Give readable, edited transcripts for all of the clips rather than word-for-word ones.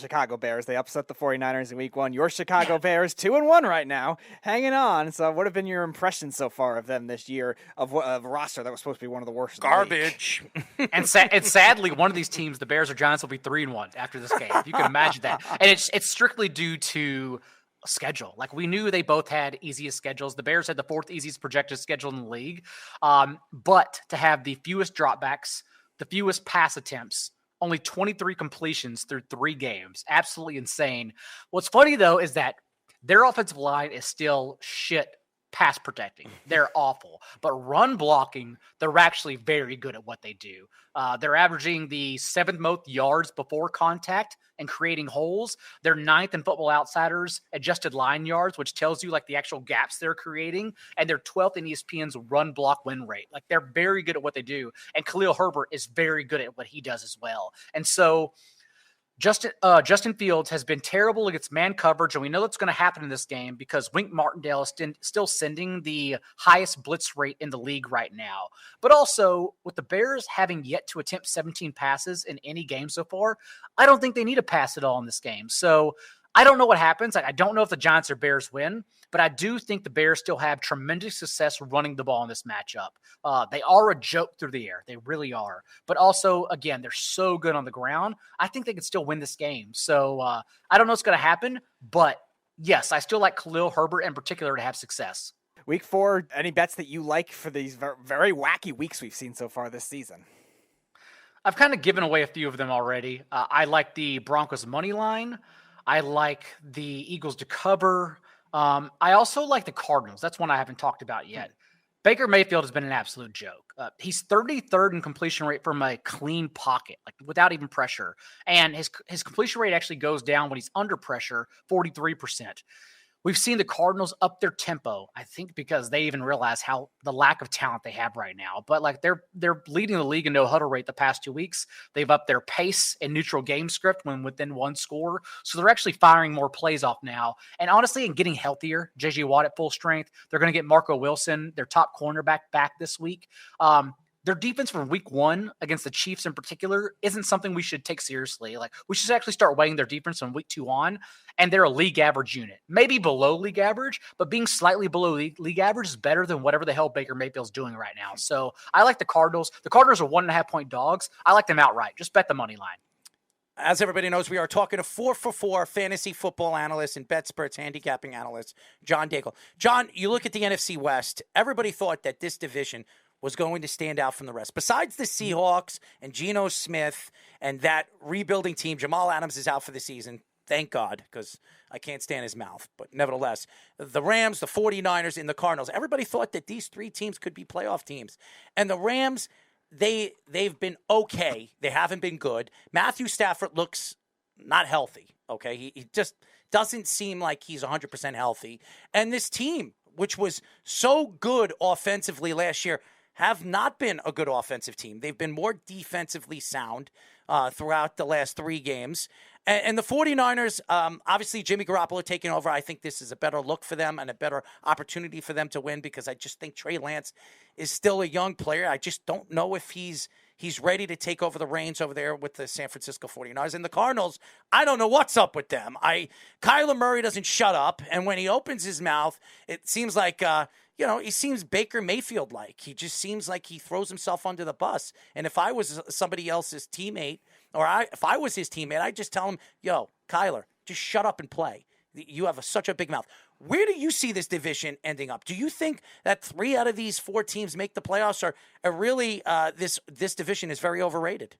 Chicago Bears. They upset the 49ers in week 1. Your Chicago Bears, 2-1 right now, hanging on. So what have been your impressions so far of them this year, of a roster that was supposed to be one of the worst? Garbage. And sadly, one of these teams, the Bears or Giants, will be 3-1 after this game. You can imagine that. And it's strictly due to schedule. Like, we knew they both had easiest schedules. The Bears had the 4th easiest projected schedule in the league. But to have the fewest dropbacks, the fewest pass attempts, only 23 completions through 3 games. Absolutely insane. What's funny, though, is that their offensive line is still shit pass protecting. They're awful. But run blocking, they're actually very good at what they do. They're averaging the 7th most yards before contact and creating holes. They're 9th in Football Outsiders adjusted line yards, which tells you like the actual gaps they're creating. And they're 12th in ESPN's run block win rate. Like, they're very good at what they do. And Khalil Herbert is very good at what he does as well. And so Justin Fields has been terrible against man coverage, and we know that's going to happen in this game because Wink Martindale is still sending the highest blitz rate in the league right now. But also, with the Bears having yet to attempt 17 passes in any game so far, I don't think they need to pass at all in this game. So I don't know what happens. I don't know if the Giants or Bears win, but I do think the Bears still have tremendous success running the ball in this matchup. They are a joke through the air. They really are. But also, again, they're so good on the ground. I think they could still win this game. So I don't know what's going to happen, but yes, I still like Khalil Herbert in particular to have success. Week 4, any bets that you like for these very wacky weeks we've seen so far this season? I've kind of given away a few of them already. I like the Broncos money line. I like the Eagles to cover. I also like the Cardinals. That's one I haven't talked about yet. Baker Mayfield has been an absolute joke. He's 33rd in completion rate from a clean pocket, like without even pressure. And his completion rate actually goes down when he's under pressure, 43%. We've seen the Cardinals up their tempo, I think because they even realize how the lack of talent they have right now. But like they're leading the league in no huddle rate the past 2 weeks. They've upped their pace and neutral game script when within 1 score. So they're actually firing more plays off now. And honestly, and getting healthier, JJ Watt at full strength. They're going to get Marco Wilson, their top cornerback, back this week. Their defense from week 1 against the Chiefs in particular isn't something we should take seriously. Like, we should actually start weighing their defense from week 2 on, and they're a league average unit. Maybe below league average, but being slightly below league average is better than whatever the hell Baker Mayfield's doing right now. So I like the Cardinals. The Cardinals are 1.5-point dogs. I like them outright. Just bet the money line. As everybody knows, we are talking to 4for4 fantasy football analyst and BetSperts handicapping analyst, John Daigle. John, you look at the NFC West, everybody thought that this division was going to stand out from the rest. Besides the Seahawks and Geno Smith and that rebuilding team, Jamal Adams is out for the season. Thank God, because I can't stand his mouth. But nevertheless, the Rams, the 49ers, and the Cardinals, everybody thought that these 3 teams could be playoff teams. And the Rams, they've been okay. They haven't been good. Matthew Stafford looks not healthy, okay? He just doesn't seem like he's 100% healthy. And this team, which was so good offensively last year, have not been a good offensive team. They've been more defensively sound throughout the last 3 games. And the 49ers, obviously Jimmy Garoppolo taking over, I think this is a better look for them and a better opportunity for them to win because I just think Trey Lance is still a young player. I just don't know if he's ready to take over the reins over there with the San Francisco 49ers. And the Cardinals, I don't know what's up with them. Kyler Murray doesn't shut up, and when he opens his mouth, it seems like he seems Baker Mayfield-like. He just seems like he throws himself under the bus. And if I was somebody else's teammate, if I was his teammate, I'd just tell him, yo, Kyler, just shut up and play. You have such a big mouth. Where do you see this division ending up? Do you think that 3 out of these 4 teams make the playoffs, or really this division is very overrated?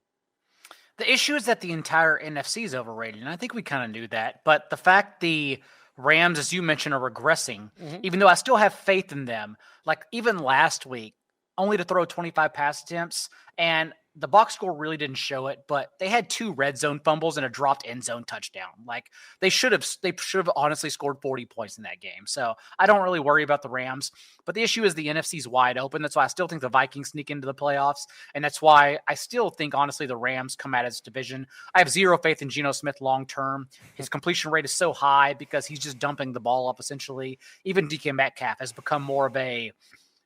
The issue is that the entire NFC is overrated, and I think we kind of knew that. But the fact the Rams, as you mentioned, are regressing, even though I still have faith in them. Like, even last week, only to throw 25 pass attempts, and the box score really didn't show it, but they had 2 red zone fumbles and a dropped end zone touchdown. Like, they should have honestly scored 40 points in that game. So I don't really worry about the Rams, but the issue is the NFC's wide open. That's why I still think the Vikings sneak into the playoffs. And that's why I still think, honestly, the Rams come out of this division. I have zero faith in Geno Smith long-term. His completion rate is so high because he's just dumping the ball up essentially. Even DK Metcalf has become more of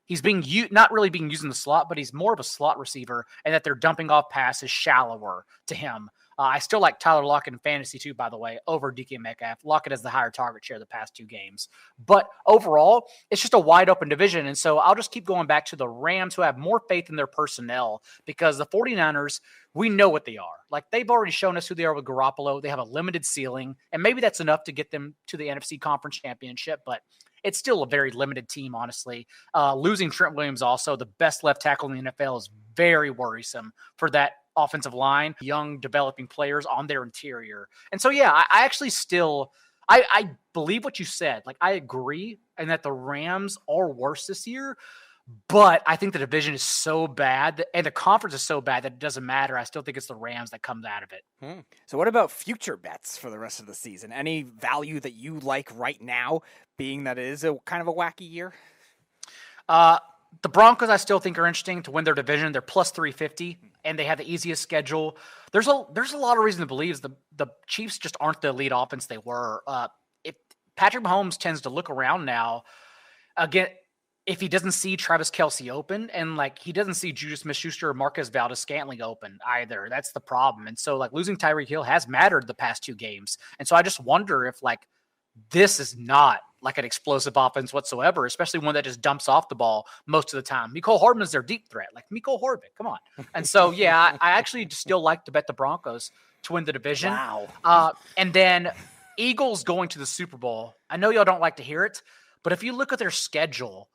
he's not really being used in the slot, but he's more of a slot receiver, and that they're dumping off passes shallower to him. I still like Tyler Lockett in fantasy too, by the way, over DK Metcalf. Lockett has the higher target share the past 2 games. But overall, it's just a wide open division. And so I'll just keep going back to the Rams, who have more faith in their personnel, because the 49ers, we know what they are. Like, they've already shown us who they are with Garoppolo. They have a limited ceiling, and maybe that's enough to get them to the NFC Conference Championship, but it's still a very limited team, honestly. Losing Trent Williams, also the best left tackle in the NFL, is very worrisome for that offensive line, young developing players on their interior. And so, yeah, I actually still, I believe what you said. Like, I agree, and that the Rams are worse this year, but I think the division is so bad and the conference is so bad that it doesn't matter. I still think it's the Rams that comes out of it. So what about future bets for the rest of the season? Any value that you like right now, being that it is a kind of a wacky year? The Broncos, I still think, are interesting to win their division. They're plus 350, and they have the easiest schedule. There's a lot of reason to believe the Chiefs just aren't the elite offense they were. If Patrick Mahomes tends to look around now, again, if he doesn't see Travis Kelce open, and like he doesn't see Juju Smith-Schuster or Marquez Valdes-Scantling open either, that's the problem. And so, like, losing Tyreek Hill has mattered the past 2 games. And so I just wonder if, like, this is not like an explosive offense whatsoever, especially one that just dumps off the ball most of the time. Mecole Hardman's their deep threat, like Mecole Hardman. Come on. And so, yeah, I actually still like to bet the Broncos to win the division. Wow. And then Eagles going to the Super Bowl. I know y'all don't like to hear it, but if you look at their schedule,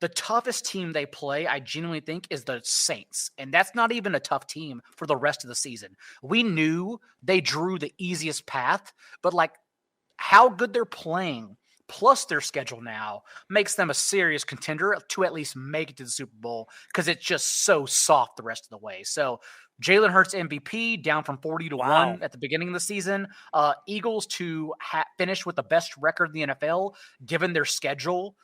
the toughest team they play, I genuinely think, is the Saints. And that's not even a tough team for the rest of the season. We knew they drew the easiest path, but like how good they're playing, plus their schedule now, makes them a serious contender to at least make it to the Super Bowl, because it's just so soft the rest of the way. So Jalen Hurts MVP down from 40 to 1 at the beginning of the season. Eagles to finish with the best record in the NFL, given their schedule.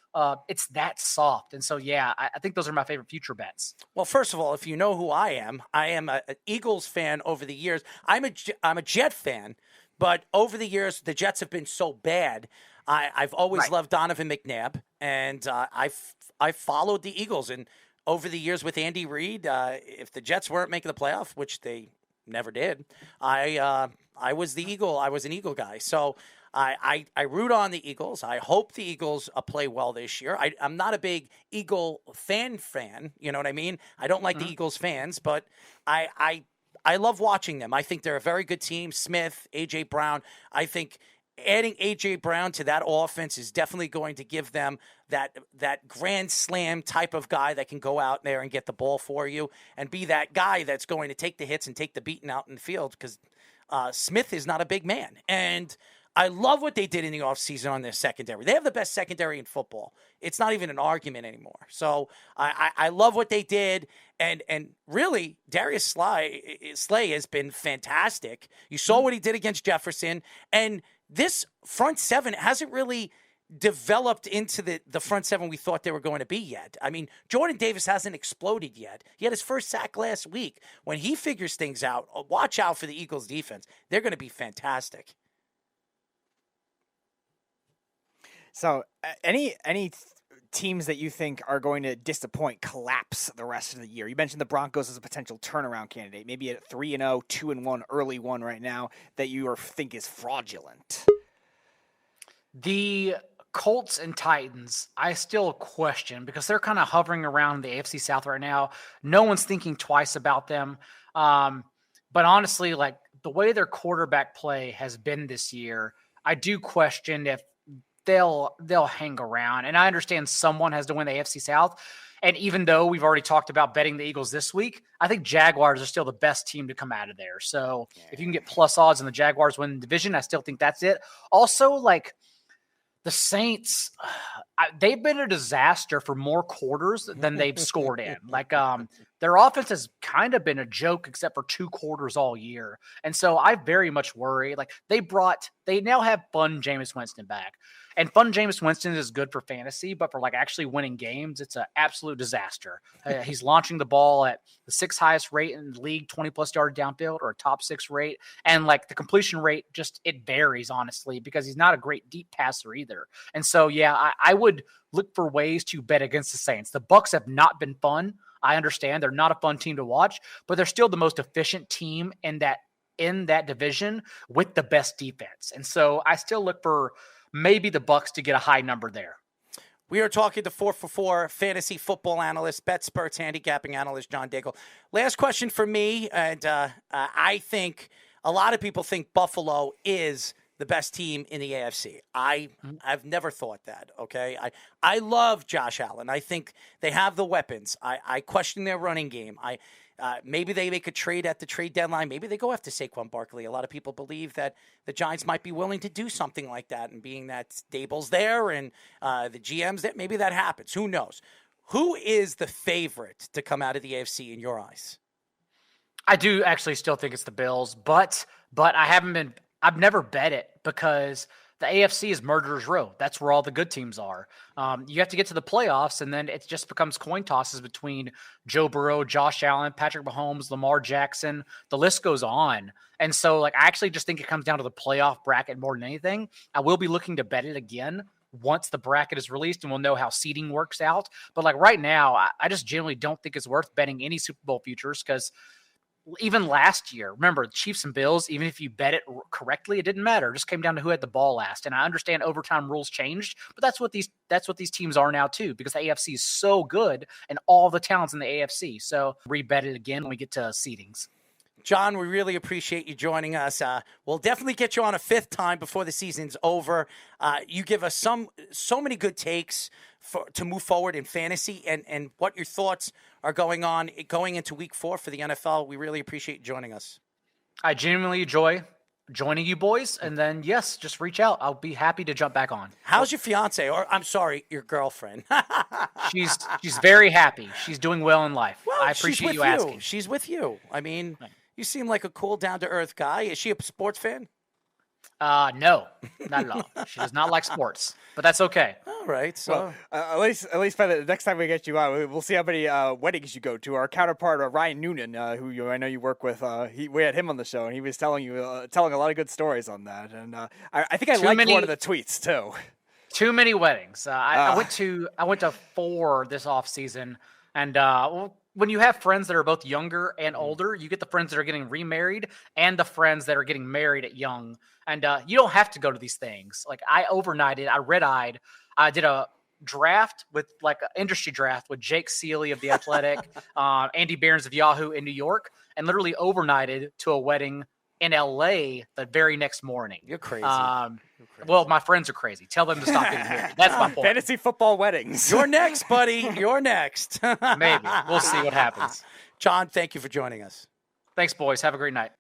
It's that soft. And so, yeah, I think those are my favorite future bets. Well, first of all, if you know who I am an Eagles fan over the years. I'm a Jet fan, but over the years, the Jets have been so bad. I've always loved Donovan McNabb, and I followed the Eagles. And over the years with Andy Reid, if the Jets weren't making the playoff, which they never did, I was the Eagle. I was an Eagle guy. So I root on the Eagles. I hope the Eagles play well this year. I'm not a big Eagle fan. You know what I mean? I don't like the Eagles fans, but I love watching them. I think they're a very good team. Smith, A.J. Brown. I think adding A.J. Brown to that offense is definitely going to give them that grand slam type of guy that can go out there and get the ball for you and be that guy that's going to take the hits and take the beating out in the field, because Smith is not a big man. And I love what they did in the offseason on their secondary. They have the best secondary in football. It's not even an argument anymore. So I love what they did. And really, Darius Slay has been fantastic. You saw what he did against Jefferson. And this front seven hasn't really developed into the front seven we thought they were going to be yet. I mean, Jordan Davis hasn't exploded yet. He had his first sack last week. When he figures things out, watch out for the Eagles defense. They're going to be fantastic. So any teams that you think are going to disappoint, collapse the rest of the year? You mentioned the Broncos as a potential turnaround candidate, maybe a 3-0, 2-1 early one right now that you think is fraudulent. The Colts and Titans, I still question, because they're kind of hovering around the AFC South right now. No one's thinking twice about them. But honestly, like the way their quarterback play has been this year, I do question if they'll hang around. And I understand someone has to win the AFC South. And even though we've already talked about betting the Eagles this week, I think Jaguars are still the best team to come out of there. So if you can get plus odds and the Jaguars win the division, I still think that's it. Also, like the Saints, they've been a disaster for more quarters than they've scored in. Like their offense has kind of been a joke except for 2 quarters all year. And so I very much worry. Like they now have fun Jameis Winston back. And fun Jameis Winston is good for fantasy, but for like actually winning games, it's an absolute disaster. He's launching the ball at the 6th highest rate in the league, 20-plus yard downfield, or a top 6 rate. And like the completion rate, it varies, honestly, because he's not a great deep passer either. And so, yeah, I would look for ways to bet against the Saints. The Bucs have not been fun. I understand they're not a fun team to watch, but they're still the most efficient team in that in that division with the best defense. And so I still look for maybe the Bucs to get a high number there. We are talking to 4 for 4 fantasy football analyst, BetSperts handicapping analyst, John Daigle. Last question for me, and I think a lot of people think Buffalo is the best team in the AFC. I've never thought that, okay? I love Josh Allen. I think they have the weapons. I question their running game. Maybe they make a trade at the trade deadline. Maybe they go after Saquon Barkley. A lot of people believe that the Giants might be willing to do something like that, and being that Dable's there and the GM's there, maybe that happens. Who knows? Who is the favorite to come out of the AFC in your eyes? I do actually still think it's the Bills, but I've never bet it because the AFC is murderer's row. That's where all the good teams are. You have to get to the playoffs, and then it just becomes coin tosses between Joe Burrow, Josh Allen, Patrick Mahomes, Lamar Jackson. The list goes on. And so, I actually just think it comes down to the playoff bracket more than anything. I will be looking to bet it again once the bracket is released, and we'll know how seeding works out. But, right now, I just generally don't think it's worth betting any Super Bowl futures because even last year, remember, Chiefs and Bills, even if you bet it correctly, it didn't matter. It just came down to who had the ball last. And I understand overtime rules changed, but that's what these teams are now too, because the AFC is so good and all the talents in the AFC. So rebet it again when we get to seedings. John, we really appreciate you joining us. We'll definitely get you on a fifth time before the season's over. You give us so many good takes to move forward in fantasy and what your thoughts are going into week 4 for the NFL. We really appreciate you joining us. I genuinely enjoy joining you boys. And then, yes, just reach out. I'll be happy to jump back on. How's your fiance, or I'm sorry, your girlfriend? She's very happy. She's doing well in life. Well, I appreciate you asking. She's with you. I mean, you seem like a cool, down-to-earth guy. Is she a sports fan? No, not at all. She does not like sports, but that's okay. All right. So at least by the next time we get you on, we'll see how many weddings you go to. Our counterpart, Ryan Noonan, who I know you work with, we had him on the show, and he was telling a lot of good stories on that. And I think I liked one of the tweets too. Too many weddings. I went to 4 this off season, and when you have friends that are both younger and older, you get the friends that are getting remarried and the friends that are getting married at young. And you don't have to go to these things. I overnighted, I red-eyed. I did a draft with an industry draft with Jake Seeley of The Athletic, Andy Behrens of Yahoo in New York, and literally overnighted to a wedding in LA the very next morning. You're crazy. Well, my friends are crazy. Tell them to stop getting married. That's my point. Fantasy football weddings. You're next, buddy. You're next. Maybe. We'll see what happens. John, thank you for joining us. Thanks, boys. Have a great night.